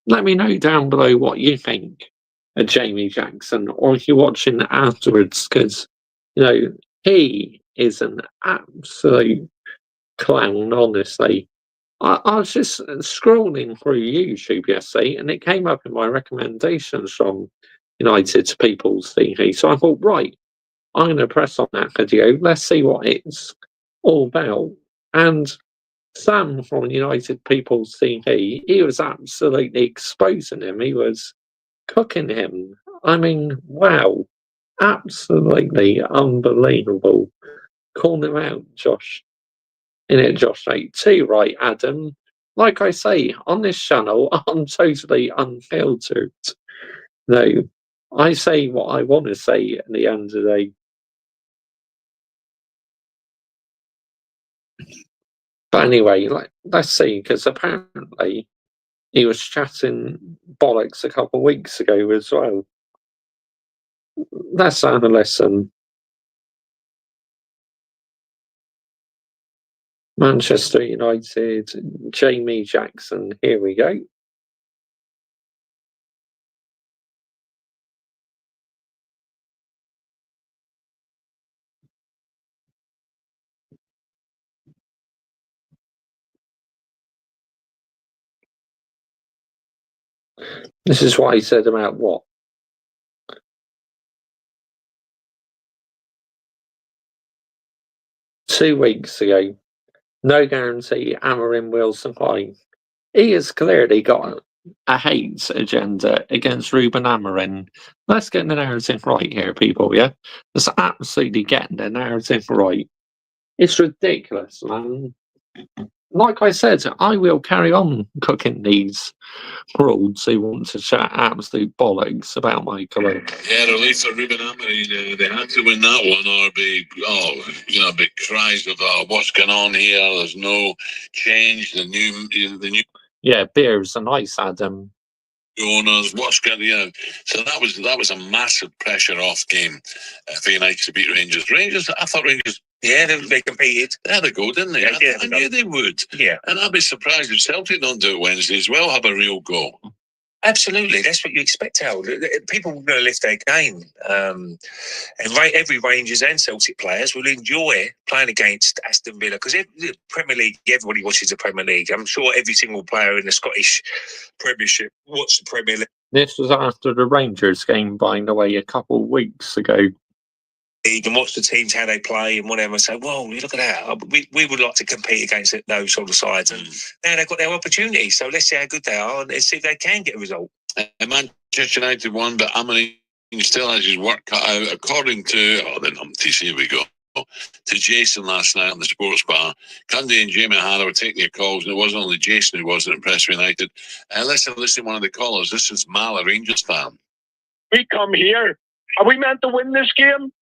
let me know down below what you think of Jamie Jackson, or if you're watching afterwards, because, you know, he is an absolute clown, honestly. I was just scrolling through YouTube yesterday, and it came up in my recommendations from United People's TV. So I thought, right, I'm going to press on that video. Let's see what it's all about. And Sam from United People's TV, he was absolutely exposing him. He was cooking him. I mean, wow. Absolutely unbelievable. Call him out, Josh. Innit, Josh, mate? Too right, Adam. Like I say, on this channel, I'm totally unfiltered. No, I say what I want to say at the end of the day. But anyway, let's see, because apparently he was chatting bollocks a couple of weeks ago as well. Let's have a listen. Manchester United, Jamie Jackson. Here we go. This is what he said about what? Two weeks ago. No guarantee Amorim will survive. He has clearly got a hate agenda against Ruben Amorim. Let's get the narrative right here, people, yeah? Let's absolutely get the narrative right. It's ridiculous, man. Like I said, I will carry on cooking these frauds who want to chat absolute bollocks about my club. Yeah, the relief for Ruben Amorim, they had to win that one or be, big cries of, what's going on here? There's no change. The new Yeah, beers and ice, Adam. owners, what's going on? So that was a massive pressure off game for United to beat Rangers. I thought Rangers. Yeah, they competed. They had a go, didn't they? Yeah, I knew they would. Yeah. And I'd be surprised if Celtic don't do it Wednesday as well, have a real go. Absolutely, that's what you expect, Al. People are going to lift their game. And every Rangers and Celtic players will enjoy playing against Aston Villa because the Premier League, everybody watches the Premier League. I'm sure every single player in the Scottish Premiership watched the Premier League. This was after the Rangers game, by the way, a couple of weeks ago. And watch the teams, how they play and whatever. So, whoa, look at that. We would like to compete against those sort of sides. And now they've got their opportunity. So let's see how good they are and see if they can get a result. Manchester United won, but Amorim still has his work cut out. According to, the numpties, here we go, to Jason last night on the sports bar, Cundy and Jamie O'Hara were taking your calls, and it wasn't only Jason who wasn't impressed with United. Let's listen to one of the callers. This is Mal, a Rangers fan. We come here. Are we meant to win this game?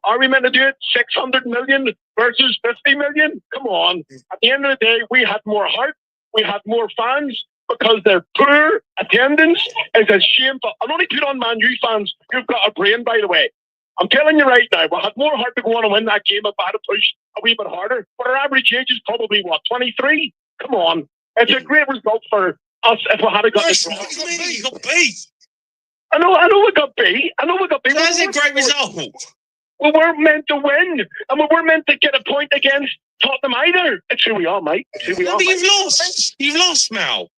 Are we meant to do it 600 million versus 50 million? Come on. At the end of the day, we had more heart. We had more fans because their poor attendance is a shameful. I'll only put on Man U fans. You've got a brain, by the way. I'm telling you right now, we had more heart to go on and win that game if I had to push a wee bit harder. But our average age is probably, 23? Come on. It's a great result for us if we had got this. You got B. I know we got B. That's a great result. We weren't meant to win, and we weren't meant to get a point against Tottenham either. It's who we are, mate. It's who we are. But you've lost. You've lost, Mal.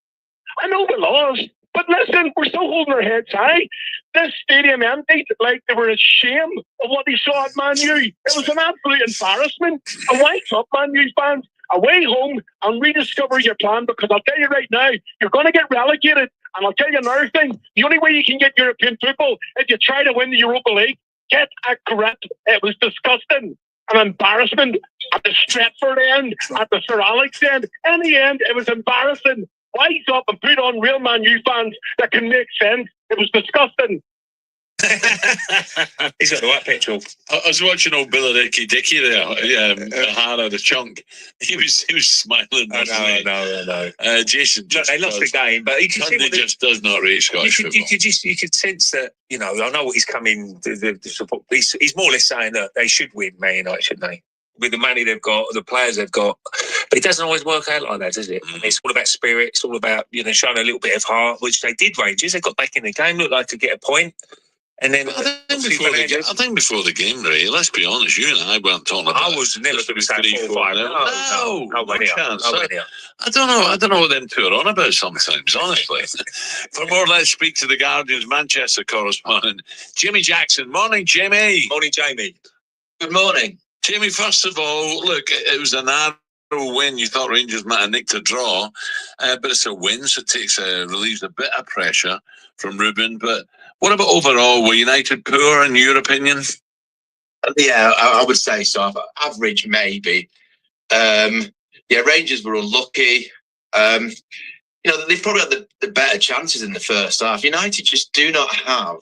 I know we lost, but listen, we're still holding our heads high. This stadium emptied like they were ashamed of what they saw at Man U. It was an absolute embarrassment. And wake up, Man U fans, away home and rediscover your plan, because I'll tell you right now, you're going to get relegated. And I'll tell you another thing, the only way you can get European football is you try to win the Europa League. Get a grip. It was disgusting. An embarrassment at the Stretford end, at the Sir Alex end. In the end, it was embarrassing. Wise up and put on real Man U fans that can make sense. It was disgusting. He's got the right picture. I was watching old Billy Dicky there, O'Hara, the chunk. He was smiling. I know. Jason, they lost the game, but you can see Cundy just does not rate Scottish football. You could sense that. I know what he's coming. The support. He's more or less saying that they should win, Man United, shouldn't they? With the money they've got, the players they've got, but it doesn't always work out like that, does it? It's all about spirit. It's all about showing a little bit of heart, which they did. Rangers, they got back in the game, looked like to get a point. And then I think before the game, Ray, let's be honest, you and I weren't talking about. I was never going to say 4-5. I don't know what them two are on about sometimes, honestly. For more, let's speak to the Guardian's Manchester correspondent, Jimmy Jackson. Morning, Jimmy. Morning, Jamie. Good morning. Jimmy, first of all, look, it was a narrow win. You thought Rangers might have nicked a draw, but it's a win, so it relieves a bit of pressure from Ruben. But what about overall? Were United poor in your opinion? Yeah, I would say so. Average, maybe. Rangers were unlucky. They've probably had the better chances in the first half. United just do not have.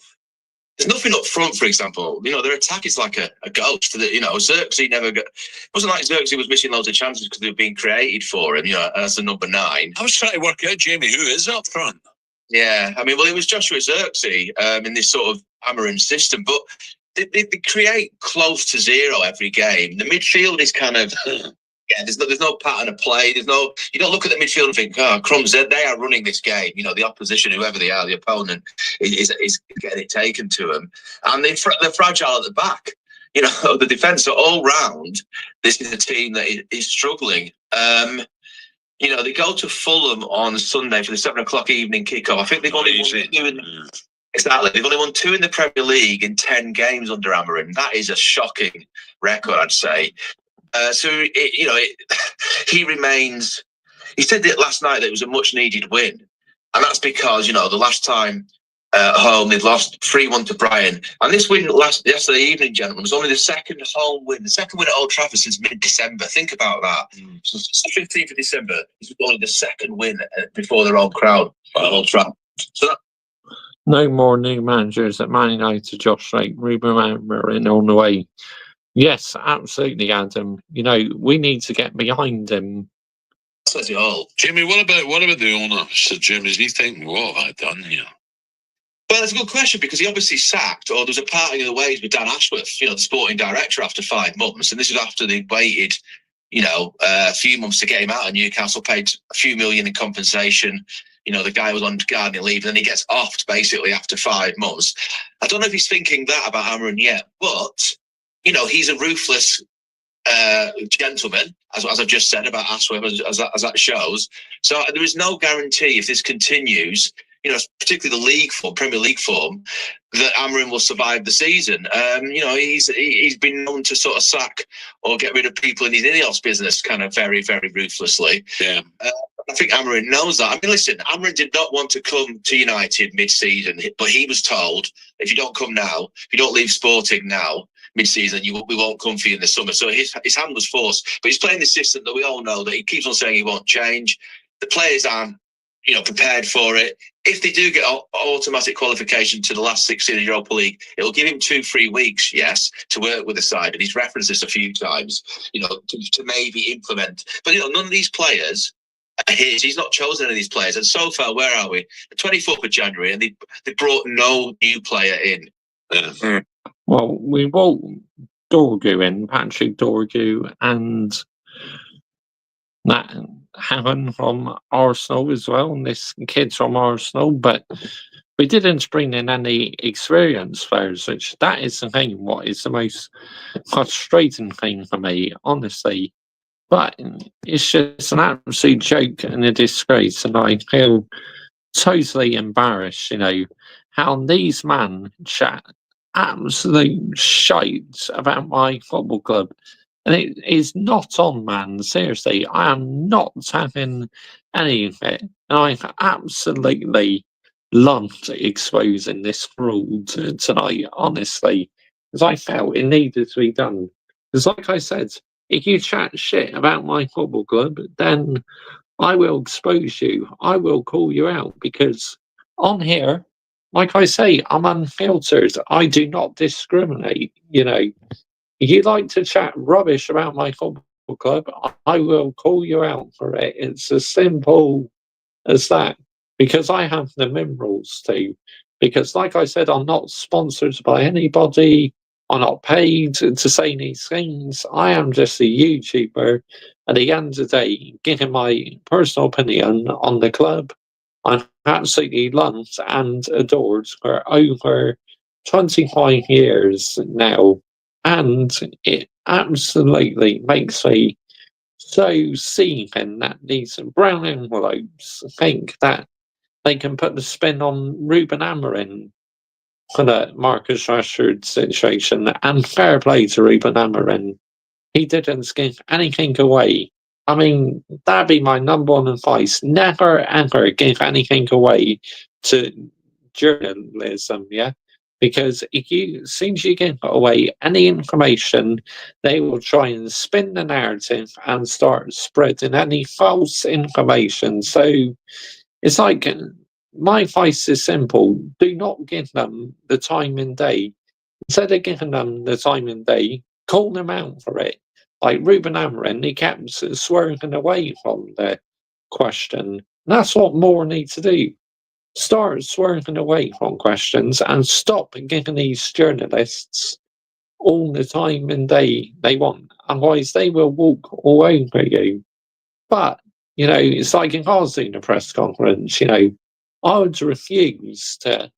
There's nothing up front, for example. Their attack is like a ghost. Xerxes never got. It wasn't like Xerxes was missing loads of chances because they were being created for him. As the number 9. I was trying to work out, Jamie, who is up front. Yeah, it was Joshua Xerxes in this sort of Amorim system, but they create close to zero every game. The midfield is kind of. There's no pattern of play. You don't look at the midfield and think, crumbs, they are running this game. The opposition, whoever they are, the opponent is getting it taken to them. And they're fragile at the back. The defence. So all round, this is a team that is struggling. You know, they go to Fulham on Sunday for the 7 o'clock evening kickoff. I think they've only won two exactly. They've only won 2 in the Premier League in 10 games under Amorim. That is a shocking record, I'd say. He remains. He said that last night that it was a much needed win, and that's because the last time at home they'd lost 3-1 to Brighton, and this win yesterday evening, gentlemen, was only the second home win, the second win at Old Trafford since mid-December. Think about that. So it's the 15th of December. It's only the second win before their own crowd at Old Trafford. So No more new managers at Man United, Josh Drake, Ruben Amorim on the way. Yes, absolutely, Adam. We need to get behind him. says it all. Jamie, what about the owner, Sir Jim? Is he thinking, what have I done here? Well, that's a good question, because he obviously sacked, or there was a parting of the ways with Dan Ashworth, the sporting director, after 5 months, and this was after they waited, a few months to get him out of Newcastle, paid a few million in compensation. The guy was on gardening leave, and then he gets offed basically after 5 months. I don't know if he's thinking that about Amorim yet, but he's a ruthless gentleman, as I've just said about Ashworth, as that shows. So there is no guarantee if this continues, particularly the league form, Premier League form, that Amorim will survive the season. He's been known to sort of sack or get rid of people in his Ineos business kind of very, very ruthlessly. Yeah. I think Amorim knows that. I mean, listen, Amorim did not want to come to United mid-season, but he was told, if you don't come now, if you don't leave Sporting now, mid-season, we won't come for you in the summer. So his hand was forced. But he's playing the system that we all know that he keeps on saying he won't change. The players aren't, prepared for it. If they do get automatic qualification to the last 16 in the Europa League, it'll give him 2-3 weeks, yes, to work with the side. And he's referenced this a few times, to maybe implement. But, none of these players are his. He's not chosen any of these players. And so far, where are we? The 24th of January, and they brought no new player in. Well, we brought Dorgu in, Patrick Dorgu, and that Haven from Arsenal as well, and this kid's from Arsenal, but we didn't bring in any experienced players, which that is the thing, what is the most frustrating thing for me, honestly. But it's just an absolute joke and a disgrace, and I feel totally embarrassed, how these men chat absolute shite about my football club. And it is not on, man. Seriously, I am not having any of it. And I absolutely loved exposing this fraud tonight, honestly, because I felt it needed to be done. Because, like I said, if you chat shit about my football club, then I will expose you. I will call you out, because on here, like I say, I'm unfiltered. I do not discriminate, If you like to chat rubbish about my football club, I will call you out for it. It's as simple as that, because I have the minerals to. Because, like I said, I'm not sponsored by anybody. I'm not paid to say these things. I am just a YouTuber. At the end of the day, giving my personal opinion on the club, I've absolutely loved and adored for over 25 years now. And it absolutely makes me so seething that these brown envelopes think that they can put the spin on Ruben Amorim for the Marcus Rashford situation. And fair play to Ruben Amorim. He didn't give anything away. I mean, that'd be my number one advice. Never, ever give anything away to journalism, yeah? Because as soon as you give away any information, they will try and spin the narrative and start spreading any false information. So it's like, my advice is simple. Do not give them the time and day. Instead of giving them the time and day, call them out for it. Like Ruben Amorim, he kept swerving away from the question. That's what more need to do. Start swerving away from questions and stop giving these journalists all the time and day they want. Otherwise, they will walk all over you. But, it's like if I was doing a press conference, I would refuse to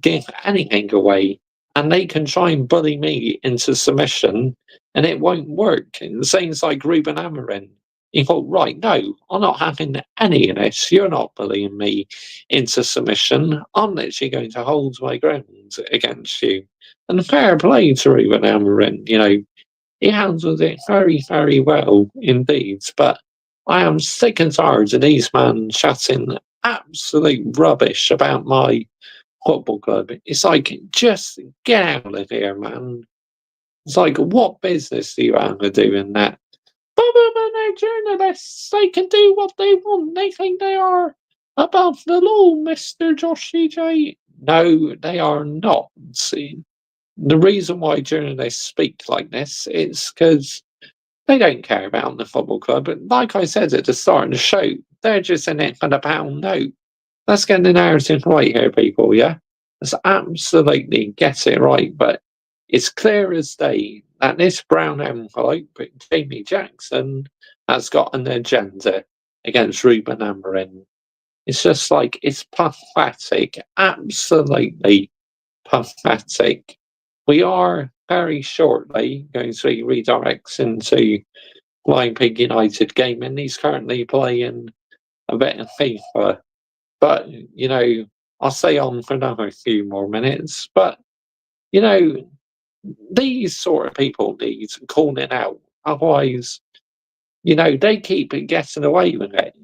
give anything away. And they can try and bully me into submission, and it won't work. And the same as like Ruben Amorim. He thought, right, no, I'm not having any of this. You're not bullying me into submission. I'm literally going to hold my ground against you. And fair play to Ruben Amorim, he handled it very, very well indeed. But I am sick and tired of these men chatting absolute rubbish about my football club. It's like, just get out of here, man. It's like, what business do you have to do in that? But they're journalists. They can do what they want. They think they are above the law, Mr. Joshy J. No, they are not. See, the reason why journalists speak like this is because they don't care about the football club. But like I said at the start of the show, they're just in it for the pound note. Let's get the narrative right here, people, yeah? Let's absolutely get it right. But it's clear as day that this brown envelope, Jamie Jackson, has got an agenda against Ruben Amorim. It's just like, it's pathetic, absolutely pathetic. We are very shortly going to be redirects into Flying Pig United gaming. He's currently playing a bit of FIFA, but, I'll stay on for another few more minutes. But, these sort of people need calling out. Otherwise, they keep getting away with it.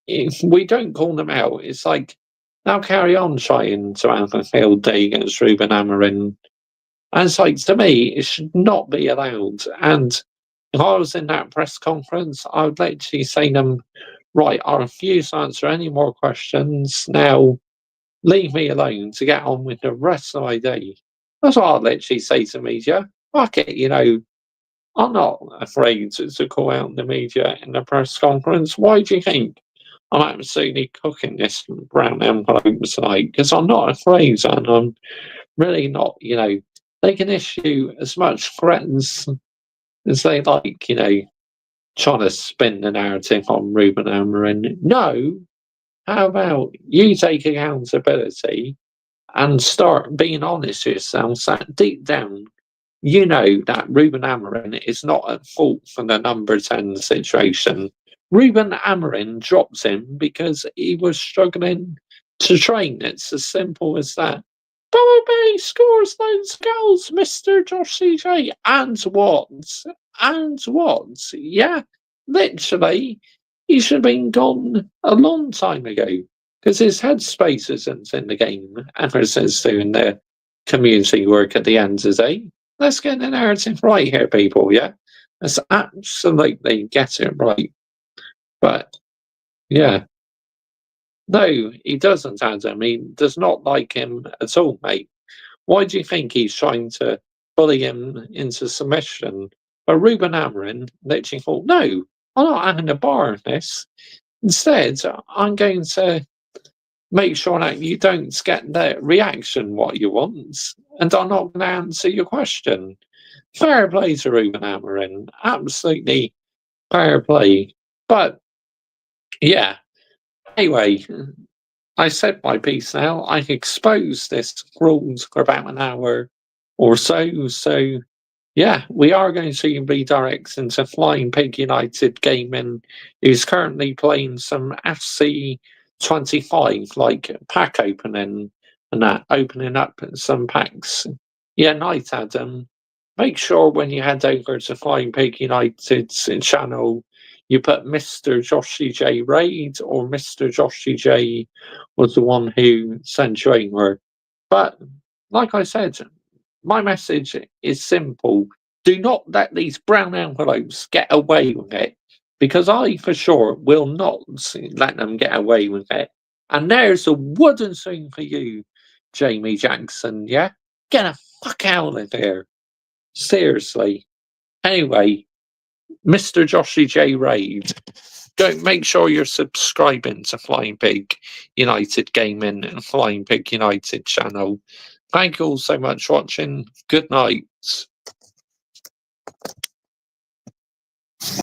If we don't call them out, it's like, now carry on trying to have a field day against Ruben Amorim. And it's like, to me, it should not be allowed. And if I was in that press conference, I would literally say to them, right, I refuse to answer any more questions. Now, leave me alone to get on with the rest of my day. That's what I'd literally say to media. Fuck it, I'm not afraid to call out the media in the press conference. Why do you think I'm absolutely cooking this brown envelope tonight? Because I'm not afraid, and I'm really not, they can issue as much threats as they like, trying to spin the narrative on Ruben Amorim. No, how about you take accountability and start being honest with yourselves that deep down, you know that Ruben Amorim is not at fault for the number 10 situation. Ruben Amorim dropped him because he was struggling to train. It's as simple as that. Bobby scores those goals, Mr. Josh CJ. And what? And what? Yeah, literally, he should have been gone a long time ago because his headspace isn't in the game ever since doing the community work at the end of the day. Let's get the narrative right here, people, yeah? Let's absolutely get it right. But, yeah. No, he doesn't, Adam. He does not like him at all, mate. Why do you think he's trying to bully him into submission? But Ruben Amorim literally thought, no, I'm not having a bar in this. Instead, I'm going to make sure that you don't get the reaction what you want, and I'm not going to answer your question. Fair play to Ruben Amorim. Absolutely fair play. But, yeah. Anyway, I said my piece now. I exposed this ruled for about an hour or so. So, yeah, we are going to redirect into Flying Pig United gaming, who's currently playing some FC 25, like pack opening and that, opening up some packs. Yeah, night, Adam. Make sure when you head over to Flying Pig United's channel, you put Mr. Joshy J Raid, or Mr. Joshy J was the one who sent you over. But, like I said, my message is simple. Do not let these brown envelopes get away with it, because I, for sure, will not let them get away with it. And there's a wooden spoon for you, Jamie Jackson, yeah? Get the fuck out of here. Seriously. Anyway, Mr. Joshy J Raid, don't make sure you're subscribing to Flying Pig United Gaming and Flying Pig United channel. Thank you all so much for watching. Good night.